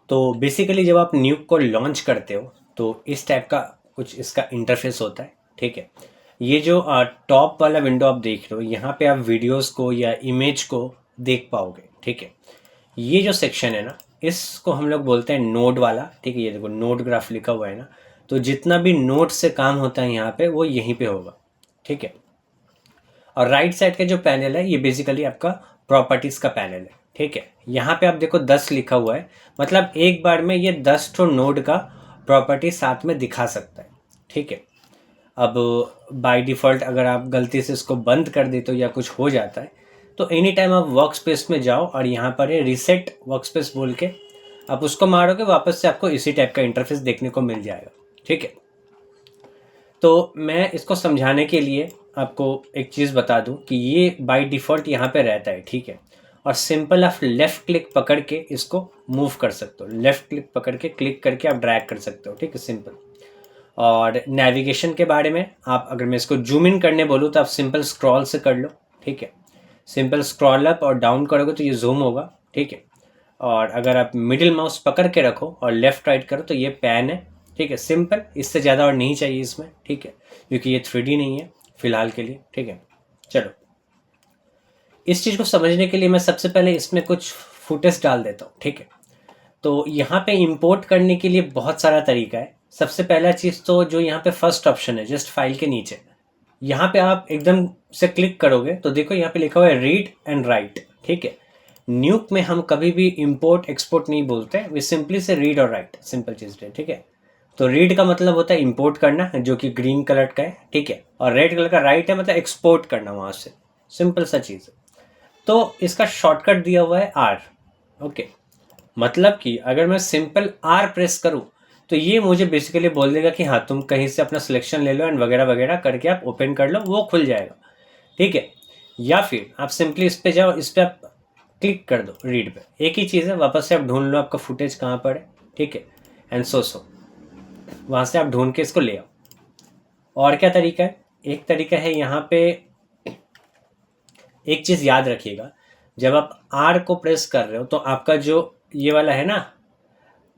तो बेसिकली जब आप न्यूक को लॉन्च करते हो तो इस टाइप का कुछ इसका इंटरफेस होता है, ठीक है। ये जो टॉप वाला विंडो आप देख रहे हो, यहाँ पे आप वीडियोस को या इमेज को देख पाओगे, ठीक है। ये जो सेक्शन है ना, इसको हम लोग बोलते हैं नोड वाला, ठीक है। ये देखो नोड ग्राफ लिखा हुआ है ना, तो जितना भी नोड से काम होता है यहाँ पे वो यहीं पे होगा, ठीक है। और राइट साइड का जो पैनल है ये बेसिकली आपका प्रॉपर्टीज का पैनल है, ठीक है। यहाँ पे आप देखो 10 लिखा हुआ है, मतलब एक बार में ये 10 ठो नोड का प्रॉपर्टी साथ में दिखा सकता है, ठीक है। अब बाय डिफ़ॉल्ट अगर आप गलती से इसको बंद कर देते हो या कुछ हो जाता है तो एनी टाइम आप वर्क स्पेस में जाओ और यहाँ पर है रीसेट वर्क स्पेस बोल के आप उसको मारोगे, वापस से आपको इसी टाइप का इंटरफेस देखने को मिल जाएगा, ठीक है। तो मैं इसको समझाने के लिए आपको एक चीज़ बता दूं कि ये बाय डिफ़ॉल्ट यहाँ पे रहता है, ठीक है। और सिंपल आप लेफ़्ट क्लिक पकड़ के इसको मूव कर सकते हो, लेफ़्ट क्लिक पकड़ के क्लिक करके आप ड्रैग कर सकते हो, ठीक है, सिंपल। और नेविगेशन के बारे में आप अगर मैं इसको जूम इन करने बोलूँ तो आप सिंपल स्क्रॉल से कर लो, ठीक है। सिंपल स्क्रॉल अप और डाउन करोगे तो ये जूम होगा, ठीक है। और अगर आप मिडिल माउस पकड़ के रखो और लेफ़्ट राइट करो तो ये पैन है, ठीक है। सिंपल, इससे ज़्यादा और नहीं चाहिए इसमें, ठीक है, क्योंकि ये 3D नहीं है फिलहाल के लिए, ठीक है। चलो, इस चीज़ को समझने के लिए मैं सबसे पहले इसमें कुछ फुटेज डाल देता हूँ, ठीक है। तो यहाँ पे इंपोर्ट करने के लिए बहुत सारा तरीका है। सबसे पहला चीज़ तो जो यहाँ पे फर्स्ट ऑप्शन है जस्ट फाइल के नीचे, यहाँ पे आप एकदम से क्लिक करोगे तो देखो यहाँ पे लिखा हुआ है रीड एंड राइट, ठीक है। न्यूक में हम कभी भी इंपोर्ट एक्सपोर्ट नहीं बोलते, वे सिंपली से रीड और राइट, सिंपल चीज़ है, ठीक है। तो रीड का मतलब होता है इंपोर्ट करना, जो कि ग्रीन कलर का है, ठीक है। और रेड कलर का राइट है मतलब एक्सपोर्ट करना वहाँ से, सिंपल सा चीज़ है। तो इसका शॉर्टकट दिया हुआ है आर, ओके। मतलब कि अगर मैं सिंपल आर प्रेस करूं तो ये मुझे बेसिकली बोल देगा कि हाँ तुम कहीं से अपना सिलेक्शन ले लो एंड वगैरह वगैरह करके आप ओपन कर लो, वो खुल जाएगा, ठीक है। या फिर आप सिंपली इस पे जाओ, इस पे आप क्लिक कर दो रीड पे, एक ही चीज़ है, वापस से आप ढूंढ लो आपका फुटेज कहाँ पर है, ठीक है। एंड सो वहाँ से आप ढूंढ के इसको ले आओ। और क्या तरीका है, एक तरीका है यहाँ पे, एक चीज़ याद रखिएगा, जब आप आर को प्रेस कर रहे हो तो आपका जो ये वाला है ना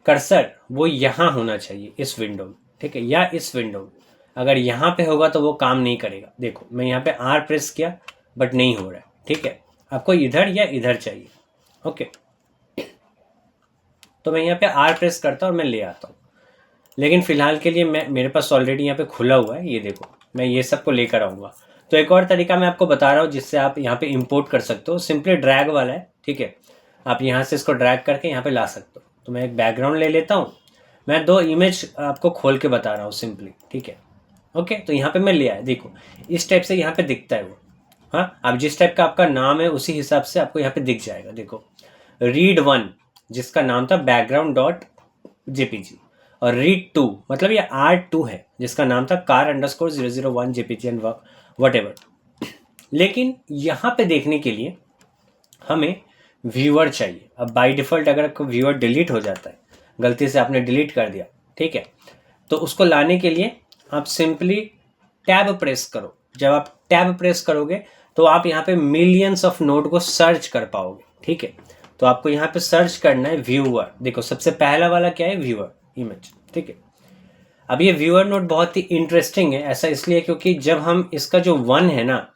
कर्सर, वो यहाँ होना चाहिए इस विंडो में, ठीक है, या इस विंडो में। अगर यहाँ पे होगा तो वो काम नहीं करेगा। देखो मैं यहाँ पे आर प्रेस किया बट नहीं हो रहा है, ठीक है। आपको इधर या इधर चाहिए, ओके। तो मैं यहाँ पे आर प्रेस करता हूँ और मैं ले आता हूँ, लेकिन फ़िलहाल के लिए मेरे पास ऑलरेडी यहाँ पे खुला हुआ है, ये देखो मैं ये सबको लेकर आऊँगा। तो एक और तरीका मैं आपको बता रहा हूँ जिससे आप यहाँ पे इंपोर्ट कर सकते हो, सिंपली ड्रैग वाला है, ठीक है। आप यहाँ से इसको ड्रैग करके यहाँ पे ला सकते हो। तो मैं एक बैकग्राउंड ले लेता हूँ, मैं 2 इमेज आपको खोल के बता रहा हूँ सिंपली, ठीक है, ओके। तो यहाँ पे मैं ले आया, देखो इस टाइप से यहाँ पे दिखता है वो। हाँ, अब जिस टाइप का आपका नाम है उसी हिसाब से आपको यहाँ पे दिख जाएगा। देखो रीड 1 जिसका नाम था बैकग्राउंड डॉट जेपीजी, और रीड 2 मतलब ये R2 है जिसका नाम था car_001 JPG and what ever. लेकिन यहाँ पे देखने के लिए हमें व्यूअर चाहिए। अब बाय डिफ़ॉल्ट अगर आपको व्यूअर डिलीट हो जाता है, गलती से आपने डिलीट कर दिया, ठीक है, तो उसको लाने के लिए आप सिंपली टैब प्रेस करो। जब आप टैब प्रेस करोगे तो आप यहाँ पे मिलियंस ऑफ नोड को सर्च कर पाओगे, ठीक है। तो आपको यहाँ पे सर्च करना है व्यूअर। देखो सबसे पहला वाला क्या है, व्यूअर इमेज, ठीक है। अब ये व्यूअर नोड बहुत ही इंटरेस्टिंग है, ऐसा इसलिए क्योंकि जब हम इसका जो 1 है ना,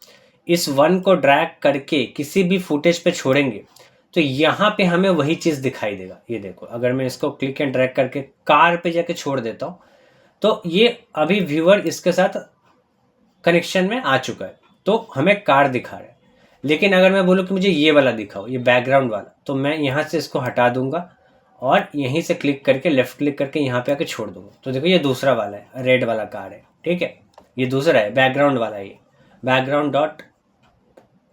इस 1 को ड्रैग करके किसी भी फुटेज पे छोड़ेंगे तो यहाँ पे हमें वही चीज़ दिखाई देगा। ये देखो अगर मैं इसको क्लिक एंड ड्रैग करके कार पे जाके छोड़ देता हूँ तो ये अभी व्यूअर इसके साथ कनेक्शन में आ चुका है, तो हमें कार दिखा रहा है। लेकिन अगर मैं बोलूँ कि मुझे ये वाला दिखाओ, ये बैकग्राउंड वाला, तो मैं यहाँ से इसको हटा दूंगा और यहीं से क्लिक करके लेफ्ट क्लिक करके यहाँ पे आके छोड़ दूंगा। तो देखो ये दूसरा वाला है, रेड वाला कार है, ठीक है। ये दूसरा है बैकग्राउंड वाला, ये बैकग्राउंड डॉट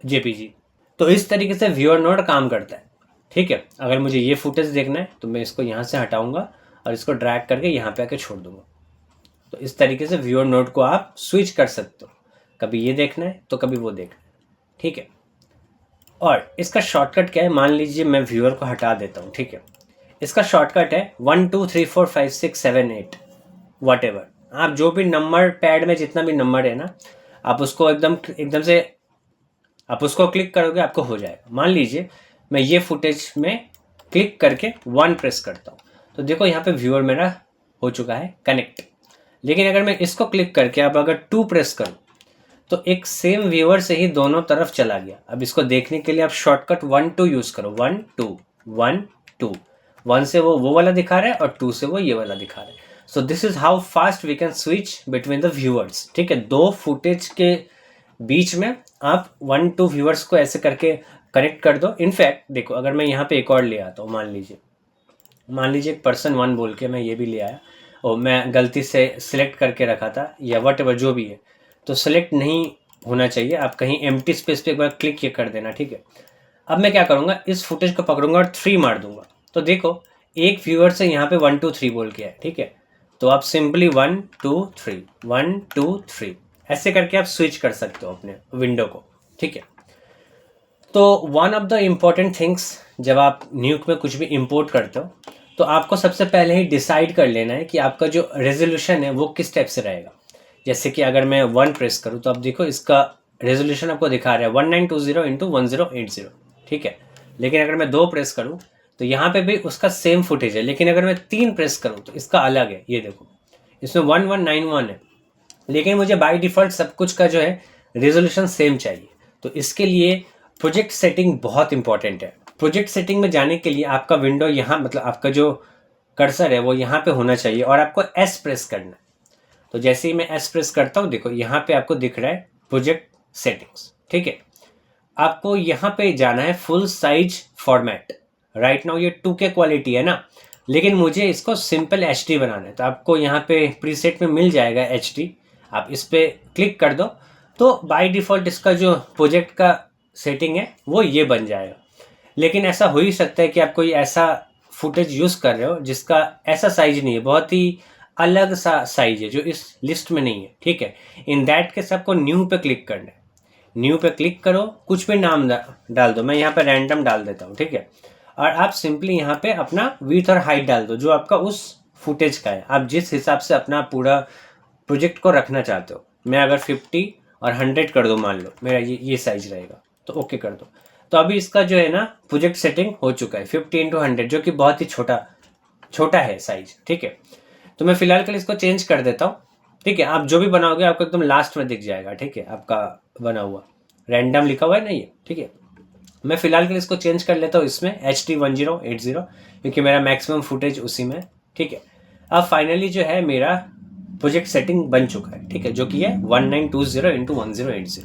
जेपीजी। तो इस तरीके से व्यूअर नोड काम करता है, ठीक है। अगर मुझे ये फुटेज देखना है तो मैं इसको यहाँ से हटाऊंगा और इसको ड्रैग करके यहाँ पे आके छोड़ दूंगा। तो इस तरीके से व्यूअर नोड को आप स्विच कर सकते हो, कभी ये देखना है तो कभी वो देखना है, ठीक है। और इसका शॉर्टकट क्या है, मान लीजिए मैं व्यूअर को हटा देता हूँ, ठीक है। इसका शॉर्टकट है 1 2 3 4 5 6 7 8 वट एवर। आप जो भी नंबर पैड में जितना भी नंबर है ना, आप उसको एकदम से आप उसको क्लिक करोगे आपको हो जाएगा। मान लीजिए मैं ये फुटेज में क्लिक करके 1 प्रेस करता हूँ तो देखो यहाँ पे व्यूअर मेरा हो चुका है कनेक्ट। लेकिन अगर मैं इसको क्लिक करके अब अगर 2 प्रेस करूँ तो एक सेम व्यूअर से ही दोनों तरफ चला गया। अब इसको देखने के लिए आप शॉर्टकट 1 2 यूज़ करो, 1 2 1 2। 1 से वो वाला दिखा रहा है और 2 से वो ये वाला दिखा रहा है। So this is how fast we can switch between the viewers. ठीक है, दो फुटेज के बीच में आप 1 2 व्यूअर्स को ऐसे करके कनेक्ट कर दो। इनफैक्ट देखो, अगर मैं यहाँ पे एक और ले आता हूँ, मान लीजिए एक पर्सन 1 बोल के मैं ये भी ले आया और मैं गलती से सिलेक्ट करके रखा था या वट जो भी है, तो सिलेक्ट नहीं होना चाहिए। आप कहीं एम्प्टी स्पेस पे एक बार क्लिक ये कर देना। ठीक है, अब मैं क्या करूँगा, इस फुटेज को पकड़ूंगा और 3 मार दूंगा। तो देखो एक व्यूअर से यहाँ पे 1 2 3 बोल के है। ठीक है, तो आप सिंपली 1 2 3 1 2 3 ऐसे करके आप स्विच कर सकते हो अपने विंडो को। ठीक है, तो one of the important things जब आप न्यूक में कुछ भी इंपोर्ट करते हो तो आपको सबसे पहले ही डिसाइड कर लेना है कि आपका जो रेजोल्यूशन है वो किस टाइप से रहेगा। जैसे कि अगर मैं 1 प्रेस करूँ तो आप देखो इसका रेजोल्यूशन आपको दिखा रहा है 1920x1080। ठीक है, लेकिन अगर मैं 2 प्रेस करूँ तो यहाँ पे भी उसका सेम फुटेज है, लेकिन अगर मैं 3 प्रेस करूँ तो इसका अलग है। ये देखो इसमें 1191 है, लेकिन मुझे बाय डिफ़ॉल्ट सब कुछ का जो है रेजोल्यूशन सेम चाहिए। तो इसके लिए प्रोजेक्ट सेटिंग बहुत इंपॉर्टेंट है। प्रोजेक्ट सेटिंग में जाने के लिए आपका विंडो यहाँ, मतलब आपका जो कर्सर है वो यहाँ पे होना चाहिए और आपको एस प्रेस करना है। तो जैसे ही मैं एस प्रेस करता हूँ देखो यहाँ पे आपको दिख रहा है प्रोजेक्ट सेटिंग्स। ठीक है, आपको यहाँ पे जाना है full size format. Right now ये 2K क्वालिटी है ना, लेकिन मुझे इसको सिंपल HD बनाना है। तो आपको यहाँ पे प्रीसेट में मिल जाएगा HD, आप इस पर क्लिक कर दो तो बाय डिफ़ॉल्ट इसका जो प्रोजेक्ट का सेटिंग है वो ये बन जाएगा। लेकिन ऐसा हो ही सकता है कि आप कोई ऐसा फुटेज यूज़ कर रहे हो जिसका ऐसा साइज नहीं है, बहुत ही अलग सा साइज है जो इस लिस्ट में नहीं है। ठीक है, इन दैट केस आपको न्यू पे क्लिक करना है। न्यू पे क्लिक करो, कुछ भी नाम डाल दो, मैं यहाँ पे रैंडम डाल देता हूँ। ठीक है, और आप सिंपली यहाँ पे अपना विड्थ और हाइट डाल दो जो आपका उस फुटेज का है, आप जिस हिसाब से अपना पूरा प्रोजेक्ट को रखना चाहते हो। मैं अगर 50 और 100 कर दो, मान लो मेरा ये साइज रहेगा, तो ओके कर दो। तो अभी इसका जो है ना प्रोजेक्ट सेटिंग हो चुका है 50x100, जो कि बहुत ही छोटा है साइज। ठीक है, तो मैं फिलहाल के लिए इसको चेंज कर देता हूँ। ठीक है, आप जो भी बनाओगे आपको एकदम लास्ट में दिख जाएगा। ठीक है, आपका बना हुआ रैंडम लिखा हुआ है नहीं है। ठीक है, मैं फिलहाल के लिए इसको चेंज कर लेता हूँ इसमें HD 1080, क्योंकि मेरा मैक्सिमम फुटेज उसी में। ठीक है, अब फाइनली जो है मेरा प्रोजेक्ट सेटिंग बन चुका है। ठीक है, जो कि है 1920x1080।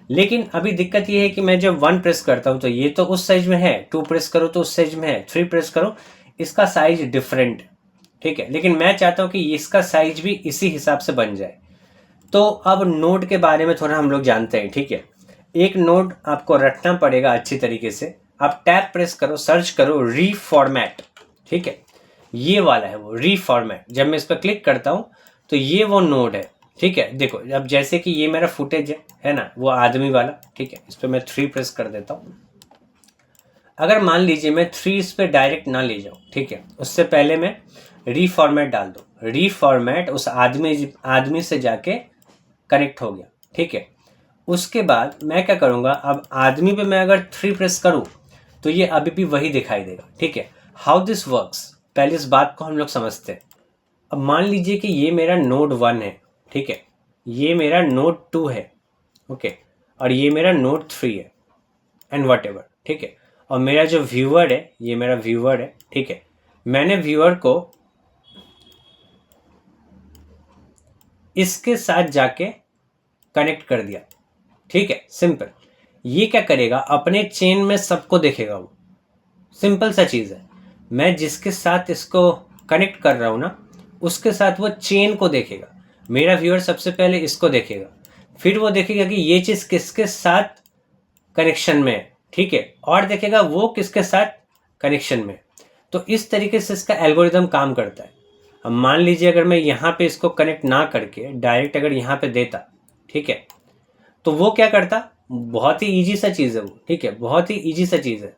लेकिन अभी दिक्कत ये है कि मैं जब 1 प्रेस करता हूँ तो ये तो उस साइज में है, 2 प्रेस करो तो उस साइज में है, 3 प्रेस करो इसका साइज डिफरेंट। ठीक है, लेकिन मैं चाहता हूँ कि इसका साइज भी इसी हिसाब से बन जाए। तो अब नोड के बारे में थोड़ा हम लोग जानते हैं। ठीक है, एक नोड आपको रटना पड़ेगा अच्छी तरीके से। आप टैब प्रेस करो, सर्च करो रीफॉर्मेट। ठीक है, ये वाला है वो रीफॉर्मेट। जब मैं इस पर क्लिक करता हूँ तो ये वो नोड है। ठीक है, देखो अब जैसे कि ये मेरा फुटेज है ना, वो आदमी वाला। ठीक है, इस पर मैं 3 प्रेस कर देता हूँ। अगर मान लीजिए मैं 3 इस पर डायरेक्ट ना ले जाऊँ, ठीक है, उससे पहले मैं रीफॉर्मेट डाल दो। रीफॉर्मेट उस आदमी से जाके कनेक्ट हो गया। ठीक है, उसके बाद मैं क्या करूँगा, अब आदमी पे मैं अगर 3 प्रेस करूँ तो ये अभी भी वही दिखाई देगा। ठीक है, हाउ दिस वर्क्स, पहले इस बात को हम लोग समझते हैं। अब मान लीजिए कि ये मेरा नोड 1 है। ठीक है, ये मेरा नोड 2 है। ओके, और ये मेरा नोड 3 है एंड वट एवर। ठीक है, और मेरा जो व्यूअर है ये मेरा व्यूअर है। ठीक है, मैंने व्यूअर को इसके साथ जाके कनेक्ट कर दिया। ठीक है, सिंपल। ये क्या करेगा, अपने चेन में सबको देखेगा वो। सिंपल सा चीज़ है, मैं जिसके साथ इसको कनेक्ट कर रहा हूँ ना उसके साथ वो चेन को देखेगा। मेरा व्यूअर सबसे पहले इसको देखेगा, फिर वो देखेगा कि ये चीज़ किसके साथ कनेक्शन में है। ठीक है, और देखेगा वो किसके साथ कनेक्शन में। तो इस तरीके से इसका एल्गोरिदम काम करता है। अब मान लीजिए अगर मैं यहाँ पे इसको कनेक्ट ना करके डायरेक्ट अगर यहाँ पे देता, ठीक है, तो वो क्या करता, बहुत ही ईजी सा चीज़ है वो। ठीक है, बहुत ही ईजी सा चीज़ है,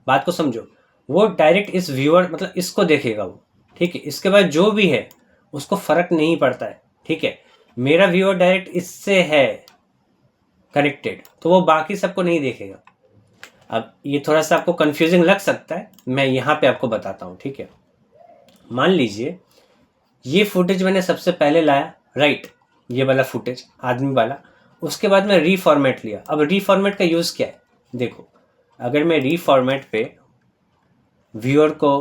बात को समझो। वो डायरेक्ट इस व्यूअर मतलब इसको देखेगा वो। ठीक है, इसके बाद जो भी है उसको फ़र्क नहीं पड़ता है। ठीक है, मेरा व्यूअर डायरेक्ट इससे है कनेक्टेड, तो वो बाकी सबको नहीं देखेगा। अब ये थोड़ा सा आपको कंफ्यूजिंग लग सकता है, मैं यहाँ पे आपको बताता हूँ। ठीक है, मान लीजिए ये फुटेज मैंने सबसे पहले लाया, राइट, ये वाला फुटेज आदमी वाला, उसके बाद मैं रीफॉर्मेट लिया। अब रीफॉर्मेट का यूज़ क्या है, देखो अगर मैं रीफॉर्मेट पे व्यूअर को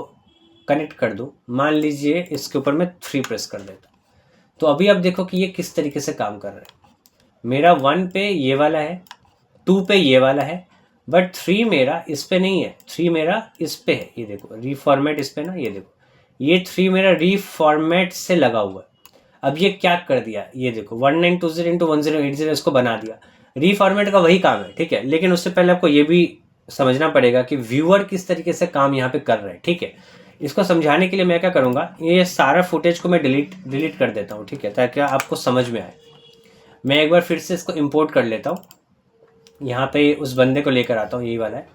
कनेक्ट कर दूँ, मान लीजिए इसके ऊपर मैं 3 प्रेस कर देता, तो अभी आप देखो कि ये किस तरीके से काम कर रहा है। मेरा 1 पे ये वाला है, 2 पे ये वाला है, बट 3 मेरा इस पे नहीं है, 3 मेरा इस पे है। ये देखो रीफॉर्मेट इस पे ना, ये देखो ये 3 मेरा रीफॉर्मेट से लगा हुआ है। अब ये क्या कर दिया, ये देखो 1920x1080 इसको बना दिया। रीफॉर्मेट का वही काम है, ठीक है, लेकिन उससे पहले आपको ये भी समझना पड़ेगा कि व्यूअर किस तरीके से काम यहाँ पे कर रहे हैं, ठीक है। इसको समझाने के लिए मैं क्या करूँगा, ये सारा फुटेज को मैं डिलीट कर देता हूँ, ठीक है, ताकि आपको समझ में आए। मैं एक बार फिर से इसको इंपोर्ट कर लेता हूँ, यहाँ पे उस बंदे को लेकर आता हूँ, यही वाला है,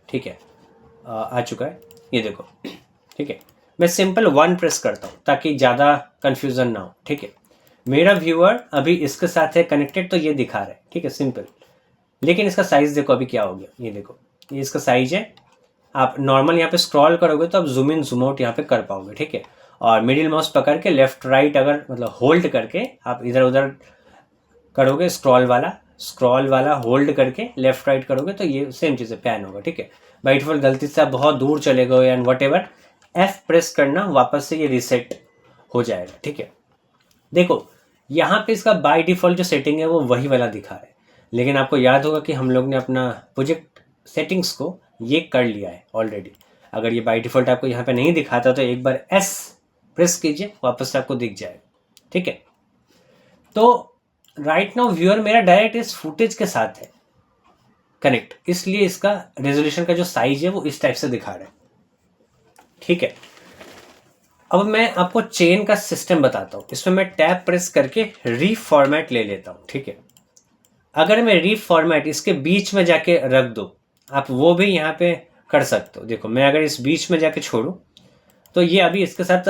ठीक है, आ चुका है, ये देखो, ठीक है। मैं सिंपल 1 प्रेस करता हूँ ताकि ज़्यादा कन्फ्यूज़न ना हो, ठीक है। मेरा व्यूअर अभी इसके साथ है कनेक्टेड, तो ये दिखा रहा है, ठीक है, सिंपल। लेकिन इसका साइज़ देखो अभी क्या हो गया, ये देखो, ये इसका साइज है। आप नॉर्मल यहाँ पे स्क्रॉल करोगे तो आप जूम इन जूम आउट यहाँ पे कर पाओगे, ठीक है। और मिडिल माउस पकड़ के लेफ्ट राइट अगर मतलब होल्ड करके आप इधर उधर करोगे, स्क्रॉल वाला होल्ड करके लेफ्ट राइट करोगे तो ये सेम चीज़ है, पैन होगा, ठीक है। बाय डिफॉल्ट गलती से आप बहुत दूर चले गए and what ever, F press करना, वापस से ये रीसेट हो जाएगा, ठीक है। देखो यहाँ पे इसका बाय डिफ़ॉल्ट जो सेटिंग है वो वही वाला दिखा है, लेकिन आपको याद होगा कि हम लोग ने अपना प्रोजेक्ट सेटिंग्स को ये कर लिया है ऑलरेडी। अगर ये बाय डिफ़ॉल्ट आपको यहाँ पे नहीं दिखाता तो एक बार S प्रेस कीजिए, वापस से आपको दिख जाएगा, ठीक है। तो राइट नाउ व्यूअर मेरा डायरेक्ट इस फुटेज के साथ है कनेक्ट, इसलिए इसका रेजोल्यूशन का जो साइज है वो इस टाइप से दिखा रहा है, ठीक है। अब मैं आपको चेन का सिस्टम बताता हूँ। इसमें मैं टैब प्रेस करके रीफॉर्मेट ले लेता हूँ, ठीक है। अगर मैं रीफॉर्मेट इसके बीच में जाके रख दूँ, आप वो भी यहाँ पे कर सकते हो। देखो मैं अगर इस बीच में जाके छोड़ूँ तो ये अभी इसके साथ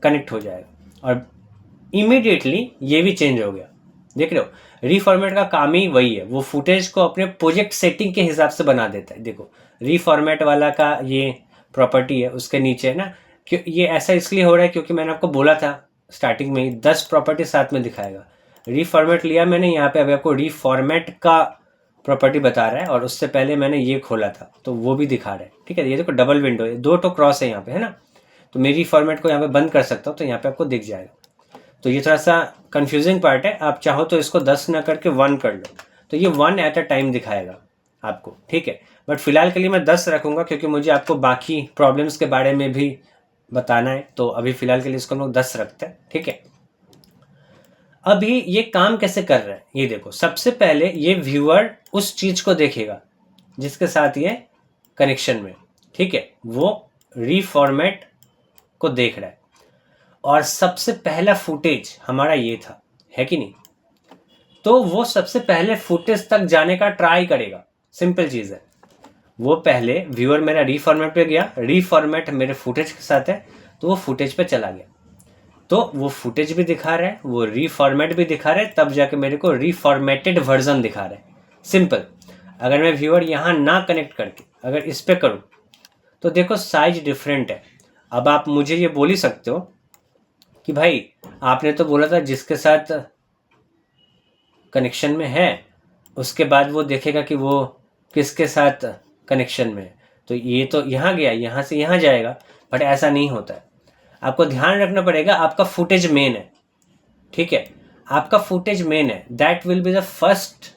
कनेक्ट हो जाएगा और इमीडिएटली ये भी चेंज हो गया, देख रहे हो। रीफॉर्मेट का काम ही वही है, वो फुटेज को अपने प्रोजेक्ट सेटिंग के हिसाब से बना देता है। देखो रीफॉर्मेट वाला का ये प्रॉपर्टी है उसके नीचे ना, कि ये ऐसा इसलिए हो रहा है क्योंकि मैंने आपको बोला था स्टार्टिंग में ही 10 प्रॉपर्टी साथ में दिखाएगा। रीफॉर्मेट लिया मैंने यहाँ पे, अभी आपको रीफॉर्मेट का प्रॉपर्टी बता रहा है और उससे पहले मैंने ये खोला था तो वो भी दिखा रहा है, ठीक है। ये देखो डबल विंडो है, 2 तो क्रॉस है यहाँ पे, है ना। तो मैं रीफॉर्मेट को यहाँ पे बंद कर सकता हूँ तो यहाँ पे आपको दिख जाएगा। तो ये थोड़ा सा कंफ्यूजिंग पार्ट है, आप चाहो तो इसको 10 ना करके 1 कर लो, तो ये 1 एट अ टाइम दिखाएगा आपको, ठीक है। बट फिलहाल के लिए मैं 10 रखूँगा क्योंकि मुझे आपको बाकी प्रॉब्लम्स के बारे में भी बताना है, तो अभी फ़िलहाल के लिए इसको हम लोग 10 रखते हैं, ठीक है। अभी ये काम कैसे कर रहा है ये देखो। सबसे पहले ये व्यूअर उस चीज़ को देखेगा जिसके साथ ये कनेक्शन में, ठीक है, वो रीफॉर्मेट को देख रहा है और सबसे पहला फुटेज हमारा ये था, है कि नहीं। तो वो सबसे पहले फुटेज तक जाने का ट्राई करेगा, सिंपल चीज़ है। वो पहले व्यूअर मेरा रीफॉर्मेट पे गया, रीफॉर्मेट मेरे फुटेज के साथ है तो वो फुटेज पे चला गया, तो वो फुटेज भी दिखा रहा है, वो रीफॉर्मेट भी दिखा रहा है, तब जाके मेरे को रीफॉर्मेटेड वर्जन दिखा रहा है, सिंपल। अगर मैं व्यूअर यहाँ ना कनेक्ट करके अगर इस पर करूँ तो देखो साइज डिफरेंट है। अब आप मुझे ये बोल ही सकते हो कि भाई आपने तो बोला था जिसके साथ कनेक्शन में है उसके बाद वो देखेगा कि वो किसके साथ कनेक्शन में है, तो ये तो यहाँ गया, यहाँ से यहाँ जाएगा, बट ऐसा नहीं होता है। आपको ध्यान रखना पड़ेगा, आपका फुटेज मेन है, ठीक है, आपका फुटेज मेन है, that will be the first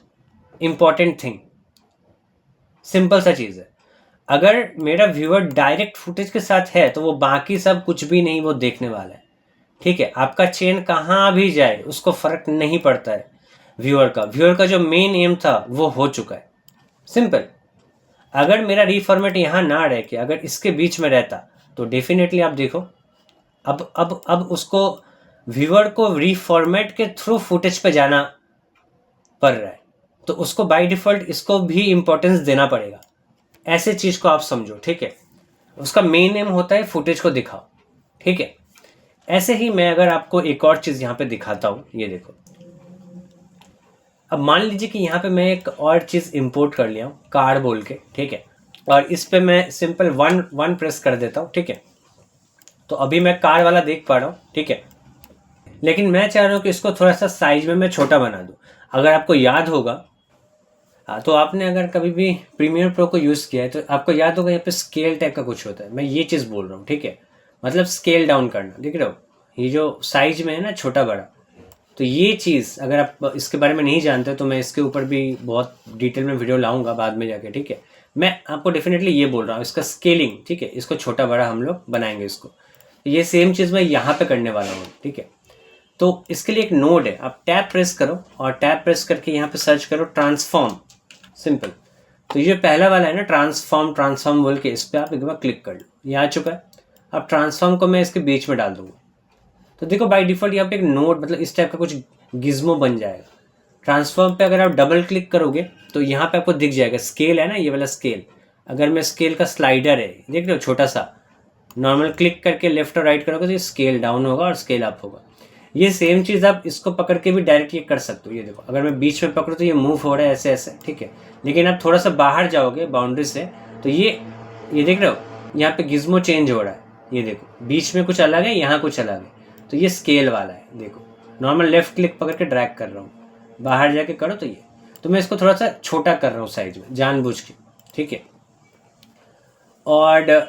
important thing. Simple सा चीज़ है। अगर मेरा व्यूअर डायरेक्ट फुटेज के साथ है तो वो बाकी सब कुछ भी नहीं वो देखने वाला है, ठीक है। आपका चेन कहाँ भी जाए उसको फर्क नहीं पड़ता है। व्यूअर का जो मेन एम था वो हो चुका है, सिंपल। अगर मेरा रीफॉर्मेट यहाँ ना रह के अगर इसके बीच में रहता तो डेफिनेटली आप देखो अब उसको व्यूअर को रीफॉर्मेट के थ्रू फुटेज पे जाना पड़ रहा है, तो उसको बाय डिफ़ॉल्ट इसको भी इम्पोर्टेंस देना पड़ेगा। ऐसे चीज़ को आप समझो, ठीक है। उसका मेन एम होता है फुटेज को दिखाओ, ठीक है। ऐसे ही मैं अगर आपको एक और चीज़ यहाँ पे दिखाता हूँ, ये देखो। अब मान लीजिए कि यहाँ पे मैं एक और चीज़ इंपोर्ट कर लिया हूँ कार बोल के, ठीक है, और इस पे मैं सिंपल 1 प्रेस कर देता हूँ, ठीक है। तो अभी मैं कार वाला देख पा रहा हूँ, ठीक है, लेकिन मैं चाह रहा हूँ कि इसको थोड़ा सा साइज में मैं छोटा बना दूँ। अगर आपको याद होगा, तो आपने अगर कभी भी प्रीमियर प्रो को यूज़ किया है तो आपको याद होगा यहाँ पे स्केल टाइप का कुछ होता है, मैं ये चीज़ बोल रहा हूँ, ठीक है, मतलब स्केल डाउन करना, देख रहे हो, ये जो साइज में है ना छोटा बड़ा, तो ये चीज़ अगर आप इसके बारे में नहीं जानते तो मैं इसके ऊपर भी बहुत डिटेल में वीडियो लाऊंगा बाद में जाके, ठीक है। मैं आपको डेफिनेटली ये बोल रहा हूँ, इसका स्केलिंग, ठीक है, इसको छोटा बड़ा हम लोग बनाएंगे इसको। ये सेम चीज़ मैं यहाँ पे करने वाला हूँ, ठीक है। तो इसके लिए एक नोड है, आप टैब प्रेस करो और टैब प्रेस करके यहाँ पे सर्च करो ट्रांसफॉर्म, सिंपल। तो ये पहला वाला है ना ट्रांसफॉर्म बोल के, इस पर आप एक बार क्लिक कर लो, ये आ चुका है। अब ट्रांसफॉर्म को मैं इसके बीच में डाल दूंगा, तो देखो बाय डिफ़ॉल्ट यहाँ पे एक नोड मतलब इस टाइप का कुछ गिज्मो बन जाएगा। ट्रांसफॉर्म पे अगर आप डबल क्लिक करोगे तो यहाँ पे आपको दिख जाएगा स्केल है ना, ये वाला स्केल। अगर मैं स्केल का स्लाइडर है, देख रहे हो, छोटा सा नॉर्मल क्लिक करके लेफ्ट और राइट करोगे तो ये स्केल डाउन होगा और स्केल अप होगा। ये सेम चीज़ आप इसको पकड़ के भी डायरेक्ट ये कर सकते हो। ये देखो अगर मैं बीच में पकड़ूँ तो ये मूव हो रहा है ऐसे ऐसे, ठीक है, लेकिन आप थोड़ा सा बाहर जाओगे बाउंड्री से तो ये देख रहे हो यहाँ पे गिज्मो चेंज हो रहा है। ये देखो बीच में कुछ अलग है, यहाँ कुछ अलग है, तो ये स्केल वाला है। देखो नॉर्मल लेफ्ट क्लिक पकड़ के ड्रैग कर रहा हूँ, बाहर जाके करो तो ये, तो मैं इसको थोड़ा सा छोटा कर रहा हूँ साइज में जानबूझ के, ठीक है। और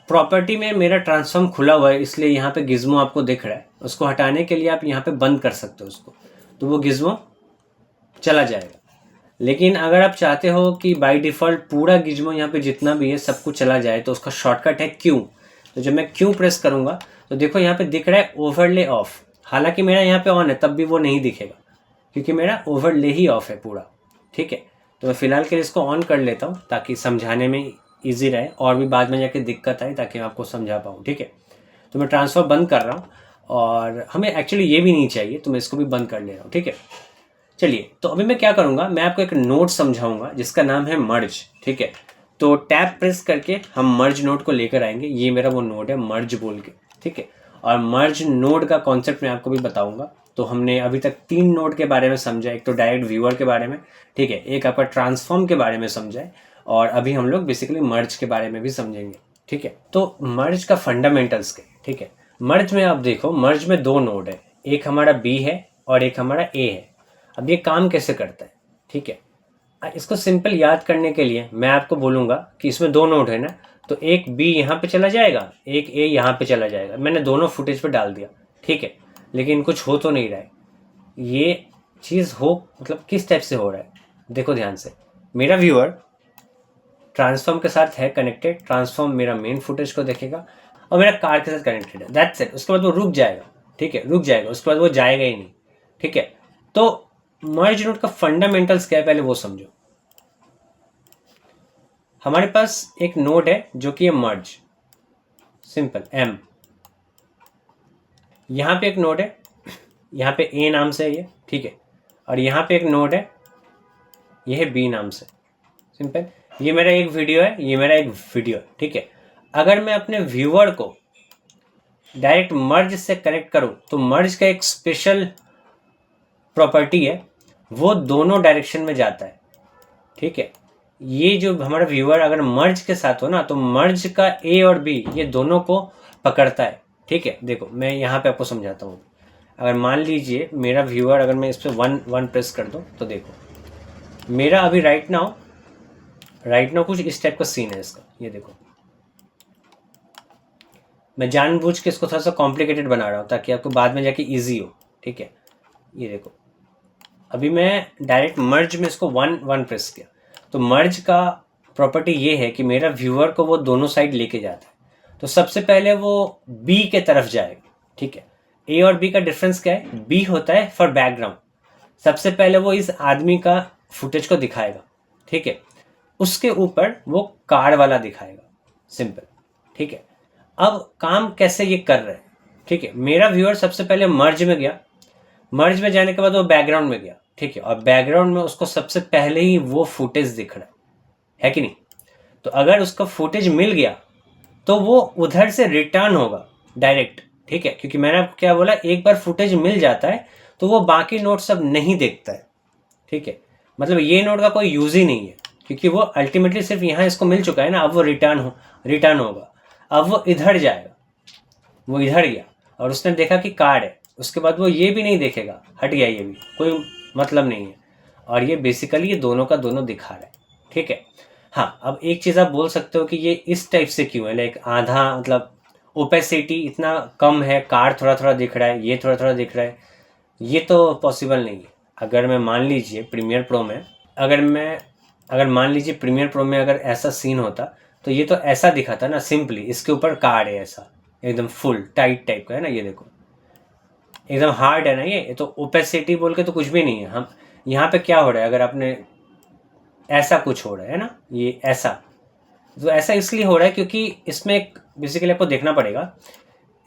प्रॉपर्टी में मेरा ट्रांसफॉर्म खुला हुआ है इसलिए यहाँ पे गिज्मो आपको दिख रहा है, उसको हटाने के लिए आप यहाँ पे बंद कर सकते हो उसको, तो वो गिज्मो चला जाएगा। लेकिन अगर आप चाहते हो कि बाय डिफ़ॉल्ट पूरा गिज्मो यहाँ पे जितना भी है सब कुछ चला जाए तो उसका शॉर्टकट है क्यू। तो जब मैं क्यू प्रेस करूँगा तो देखो यहाँ पे दिख रहा है ओवरले ऑफ, हालांकि मेरा यहाँ पे ऑन है तब भी वो नहीं दिखेगा क्योंकि मेरा ओवरले ही ऑफ है पूरा, ठीक है। तो मैं फ़िलहाल के लिए इसको ऑन कर लेता हूँ ताकि समझाने में ईजी रहे और भी बाद में जाके दिक्कत आए ताकि मैं आपको समझा पाऊँ, ठीक है। तो मैं ट्रांसफ़र बंद कर रहा हूँ और हमें एक्चुअली ये भी नहीं चाहिए तो मैं इसको भी बंद कर ले रहा हूँ, ठीक है। चलिए तो अभी मैं क्या करूँगा, मैं आपको एक नोड समझाऊंगा जिसका नाम है मर्ज, ठीक है। तो टैब प्रेस करके हम मर्ज नोड को लेकर आएंगे, ये मेरा वो नोड है मर्ज बोल के, ठीक है। और मर्ज नोड का कॉन्सेप्ट मैं आपको भी बताऊंगा। तो हमने अभी तक 3 नोड के बारे में समझा, एक तो डायरेक्ट व्यूअर के बारे में, ठीक है, एक आपका ट्रांसफॉर्म के बारे में समझा है और अभी हम लोग बेसिकली मर्ज के बारे में भी समझेंगे, ठीक है। तो मर्ज का फंडामेंटल्स के, ठीक है। मर्ज में आप देखो, मर्ज में 2 नोड है, एक हमारा बी है और एक हमारा ए है। अब ये काम कैसे करता है, ठीक है, इसको सिंपल याद करने के लिए मैं आपको बोलूँगा कि इसमें 2 नोड है ना, तो एक बी यहाँ पे चला जाएगा, एक ए यहाँ पे चला जाएगा। मैंने दोनों फुटेज पे डाल दिया, ठीक है, लेकिन कुछ हो तो नहीं रहा है। ये चीज़ हो मतलब किस टाइप से हो रहा है, देखो ध्यान से। मेरा व्यूअर ट्रांसफॉर्म के साथ है कनेक्टेड, ट्रांसफॉर्म मेरा मेन फुटेज को देखेगा और मेरा कार के साथ कनेक्टेड है, दैट्स इट। उसके बाद वो रुक जाएगा, ठीक है, रुक जाएगा, उसके बाद वो जाएगा ही नहीं, ठीक है। तो मर्ज नोड का फंडामेंटल्स क्या है पहले वो समझो। हमारे पास एक नोड है जो कि है मर्ज, सिंपल एम। यहाँ पे एक नोड है, यहाँ पे ए नाम से है ये, ठीक है, और यहाँ पे एक नोड है, ये है बी नाम से, सिंपल। ये मेरा एक वीडियो है, ये मेरा एक वीडियो है, ठीक है। अगर मैं अपने व्यूअर को डायरेक्ट मर्ज से कनेक्ट करूँ तो मर्ज का एक स्पेशल प्रॉपर्टी है, वो दोनों डायरेक्शन में जाता है, ठीक है। ये जो हमारा व्यूअर अगर मर्ज के साथ हो ना तो मर्ज का ए और बी ये दोनों को पकड़ता है, ठीक है। देखो मैं यहाँ पे आपको समझाता हूँ। अगर मान लीजिए मेरा व्यूअर, अगर मैं इस पर 1 प्रेस कर दूँ तो देखो मेरा अभी राइट नाउ कुछ इस टाइप का सीन है इसका। ये देखो मैं जानबूझ के इसको थोड़ा सा कॉम्प्लिकेटेड बना रहा हूँ ताकि आपको बाद में जाके ईजी हो, ठीक है। ये देखो अभी मैं डायरेक्ट मर्ज में इसको 1 प्रेस किया, तो मर्ज का प्रॉपर्टी ये है कि मेरा व्यूअर को वो दोनों साइड लेके जाता है। तो सबसे पहले वो बी के तरफ जाएगा, ठीक है। ए और बी का डिफरेंस क्या है, बी होता है फॉर बैकग्राउंड, सबसे पहले वो इस आदमी का फुटेज को दिखाएगा, ठीक है, उसके ऊपर वो कार वाला दिखाएगा, सिंपल, ठीक है। अब काम कैसे ये कर रहे हैं, ठीक है। मेरा व्यूअर सबसे पहले मर्ज में गया, मर्ज में जाने के बाद वो बैकग्राउंड में गया, ठीक है, और बैकग्राउंड में उसको सबसे पहले ही वो फुटेज दिख रहा है कि नहीं। तो अगर उसका फुटेज मिल गया तो वो उधर से रिटर्न होगा डायरेक्ट, ठीक है, क्योंकि मैंने आपको क्या बोला, एक बार फुटेज मिल जाता है तो वो बाकी नोड सब नहीं देखता है, ठीक है। मतलब ये नोड का कोई यूज ही नहीं है क्योंकि वो अल्टीमेटली सिर्फ यहाँ इसको मिल चुका है ना, अब वो रिटर्न होगा, अब वो इधर जाएगा, वो इधर गया और उसने देखा कि कार्ड है, उसके बाद वो ये भी नहीं देखेगा, हट गया, ये भी कोई मतलब नहीं है। और ये बेसिकली ये दोनों का दोनों दिखा रहा है, ठीक है। हाँ, अब एक चीज़ आप बोल सकते हो कि ये इस टाइप से क्यों है, लाइक आधा मतलब ओपेसिटी इतना कम है, कार्ड थोड़ा थोड़ा दिख रहा है, ये थोड़ा थोड़ा दिख रहा है, ये तो पॉसिबल नहीं है। अगर मैं मान लीजिए प्रीमियर प्रो में अगर मान लीजिए प्रीमियर प्रो में अगर ऐसा सीन होता तो ये तो ऐसा दिखाता ना, सिंपली इसके ऊपर कार्ड है ऐसा एकदम फुल टाइट टाइप का है ना, ये देखो एकदम हार्ड है ना, ये तो ओपेसिटी बोल के तो कुछ भी नहीं है। हम यहाँ पे क्या हो रहा है, अगर आपने ऐसा कुछ हो रहा है ना, ये ऐसा, तो ऐसा इसलिए हो रहा है क्योंकि इसमें बेसिकली आपको देखना पड़ेगा,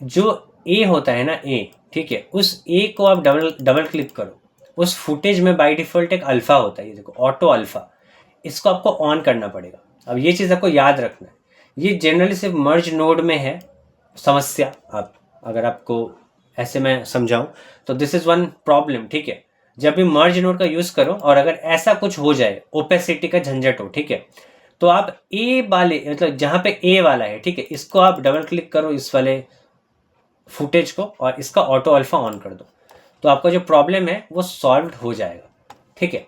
जो ए होता है ना, ए, ठीक है, उस ए को आप डबल क्लिक करो, उस फुटेज में बाय डिफॉल्ट एक अल्फा होता है, ये देखो ऑटो अल्फा, इसको आपको ऑन करना पड़ेगा। अब ये चीज़ आपको याद रखना है, ये जनरली सिर्फ मर्ज नोड में है समस्या। आप अगर आपको ऐसे मैं समझाऊं तो दिस इज़ वन प्रॉब्लम, ठीक है। जब भी मर्ज नोड का यूज़ करो और अगर ऐसा कुछ हो जाए, ओपेसिटी का झंझट हो, ठीक है, तो आप ए वाले मतलब जहाँ पे ए वाला है, ठीक है, इसको आप डबल क्लिक करो इस वाले फुटेज को और इसका ऑटो अल्फा ऑन कर दो, तो आपका जो प्रॉब्लम है वो सॉल्व हो जाएगा, ठीक है।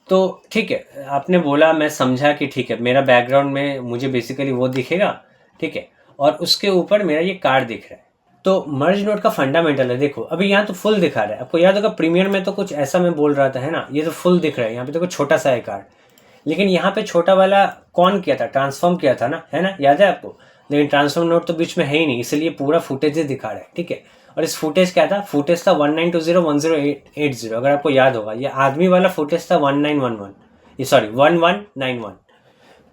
तो ठीक है, आपने बोला, मैं समझा कि ठीक है, मेरा बैकग्राउंड में मुझे बेसिकली वो दिखेगा, ठीक है, और उसके ऊपर मेरा ये कार्ड दिख रहा है। तो मर्ज नोड का फंडामेंटल है, देखो अभी यहाँ तो फुल दिखा रहा है, आपको याद होगा प्रीमियर में तो कुछ ऐसा मैं बोल रहा था, है ना, ये तो फुल दिख रहा है, यहाँ पे देखो छोटा सा है कार्ड, लेकिन यहाँ पे छोटा वाला कौन किया था, ट्रांसफॉर्म किया था ना, है ना, याद है आपको। लेकिन ट्रांसफॉर्म नोड तो बीच में है ही नहीं, इसलिए पूरा फुटेज ही दिखा रहा है, ठीक है। और इस फुटेज क्या था, फुटेज था 19201080, अगर आपको याद होगा, ये आदमी वाला फुटेज था 1911, ये सॉरी 1191।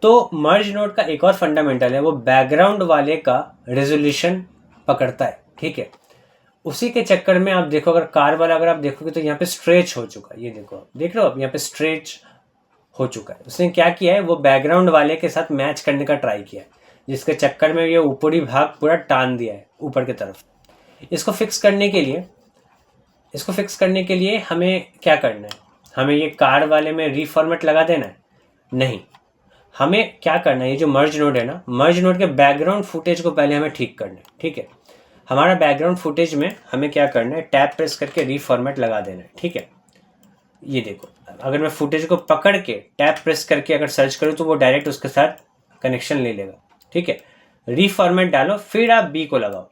तो मर्ज नोड का एक और फंडामेंटल है, वो बैकग्राउंड वाले का रेजोल्यूशन पकड़ता है, ठीक है। उसी के चक्कर में आप देखो, अगर कार वाला अगर आप देखोगे तो यहाँ पे स्ट्रेच हो चुका है, ये देखो आप देख रहे हो, आप यहाँ पे स्ट्रेच हो चुका है। उसने क्या किया है, वो बैकग्राउंड वाले के साथ मैच करने का ट्राई किया है, जिसके चक्कर में ये ऊपरी भाग पूरा टान दिया है ऊपर की तरफ। इसको फिक्स करने के लिए हमें क्या करना है, हमें ये कार वाले में रीफॉर्मेट लगा देना है, नहीं, हमें क्या करना है, ये जो मर्ज नोड है ना, मर्ज नोड के बैकग्राउंड फुटेज को पहले हमें ठीक करना है, ठीक है। हमारा बैकग्राउंड फुटेज में हमें क्या करना है, टैब प्रेस करके रीफॉर्मेट लगा देना है, ठीक है। ये देखो, अगर मैं फुटेज को पकड़ के टैब प्रेस करके अगर सर्च करूँ तो वो डायरेक्ट उसके साथ कनेक्शन ले लेगा, ठीक है। रीफॉर्मेट डालो, फिर आप बी को लगाओ।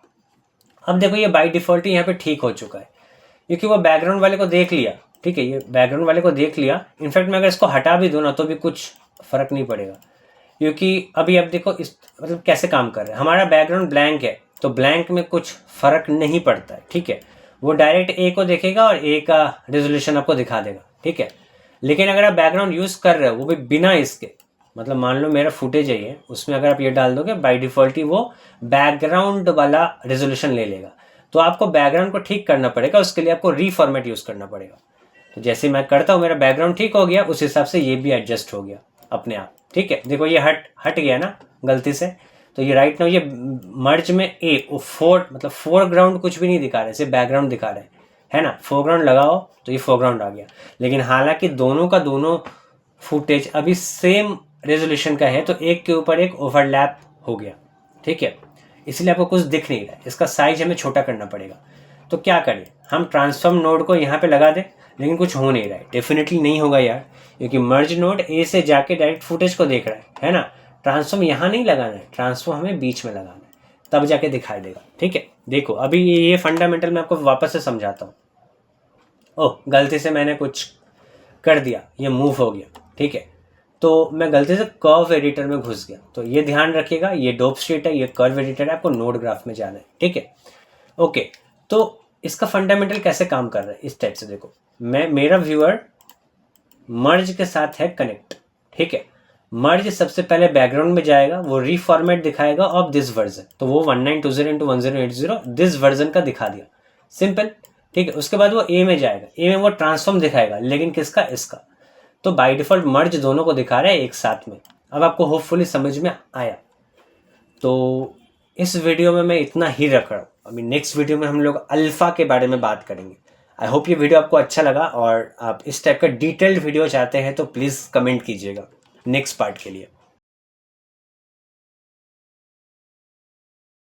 अब देखो ये बाय डिफॉल्ट ही यहाँ पे ठीक हो चुका है, क्योंकि वो बैकग्राउंड वाले को देख लिया, ठीक है, ये बैकग्राउंड वाले को देख लिया। इनफैक्ट मैं अगर इसको हटा भी दूँ ना तो भी कुछ फर्क नहीं पड़ेगा, क्योंकि अभी अब देखो इस मतलब कैसे काम कर रहा है, हमारा बैकग्राउंड ब्लैंक है, तो ब्लैंक में कुछ फर्क नहीं पड़ता है, ठीक है। वो डायरेक्ट ए को देखेगा और ए का रेजोल्यूशन आपको दिखा देगा, ठीक है। लेकिन अगर आप बैकग्राउंड यूज़ कर रहे हो वो भी बिना इसके, मतलब मान लो मेरा फुटेज है ये, उसमें अगर आप ये डाल दोगे बाय डिफ़ॉल्ट ही वो बैकग्राउंड वाला रेजोल्यूशन ले लेगा। तो आपको बैकग्राउंड को ठीक करना पड़ेगा, उसके लिए आपको रीफॉर्मेट यूज़ करना पड़ेगा। तो जैसे मैं करता हूँ, मेरा बैकग्राउंड ठीक हो गया, उस हिसाब से ये भी एडजस्ट हो गया अपने आप, ठीक है। देखो ये हट गया ना गलती से, तो ये राइट नाउ ये मर्ज में ए मतलब फोरग्राउंड कुछ भी नहीं दिखा रहे, सिर्फ बैकग्राउंड दिखा रहे है ना। फोरग्राउंड लगाओ तो ये फोरग्राउंड आ गया, लेकिन हालांकि दोनों का दोनों फुटेज अभी सेम रेजोल्यूशन का है, तो एक के ऊपर एक ओवरलैप हो गया, ठीक है। इसलिए आपको कुछ दिख नहीं रहा है, इसका साइज हमें छोटा करना पड़ेगा। तो क्या करें, हम ट्रांसफॉर्म नोड को यहाँ पे लगा दें, लेकिन कुछ हो नहीं रहा है, डेफिनेटली नहीं होगा यार, क्योंकि मर्ज नोड ए से जाके डायरेक्ट फुटेज को देख रहा है ना। ट्रांसफॉर्म यहाँ नहीं लगाना है, ट्रांसफॉर्म हमें बीच में लगाना है, तब जाके दिखाई देगा, ठीक है। देखो अभी ये फंडामेंटल मैं आपको वापस से समझाता हूँ। ओह, गलती से मैंने कुछ कर दिया, ये मूव हो गया, ठीक है। तो मैं गलती से कर्व एडिटर में घुस गया, तो ये ध्यान रखिएगा, ये डोप स्ट्रीट है, ये कर्व एडिटर है, आपको नोड ग्राफ में जाना है, ठीक है। ओके, तो इसका फंडामेंटल कैसे काम कर रहा है, इस टाइप से देखो, मेरा व्यूअर मर्ज के साथ है कनेक्ट, ठीक है। मर्ज सबसे पहले बैकग्राउंड में जाएगा, वो रीफॉर्मेट दिखाएगा ऑफ दिस वर्जन, तो वो 1920x1080 दिस वर्जन का दिखा दिया, सिंपल, ठीक है। उसके बाद वो ए में जाएगा, ए में वो ट्रांसफॉर्म दिखाएगा, लेकिन किसका, इसका। तो बाय डिफॉल्ट मर्ज दोनों को दिखा रहा है एक साथ में। अब आपको होपफुली समझ में आया। तो इस वीडियो में मैं इतना ही रख रहा हूँ, अभी नेक्स्ट वीडियो में हम लोग अल्फ़ा के बारे में बात करेंगे। आई होप ये वीडियो आपको अच्छा लगा, और आप इस टाइप का डिटेल्ड वीडियो चाहते हैं तो प्लीज़ कमेंट कीजिएगा नेक्स्ट पार्ट के लिए।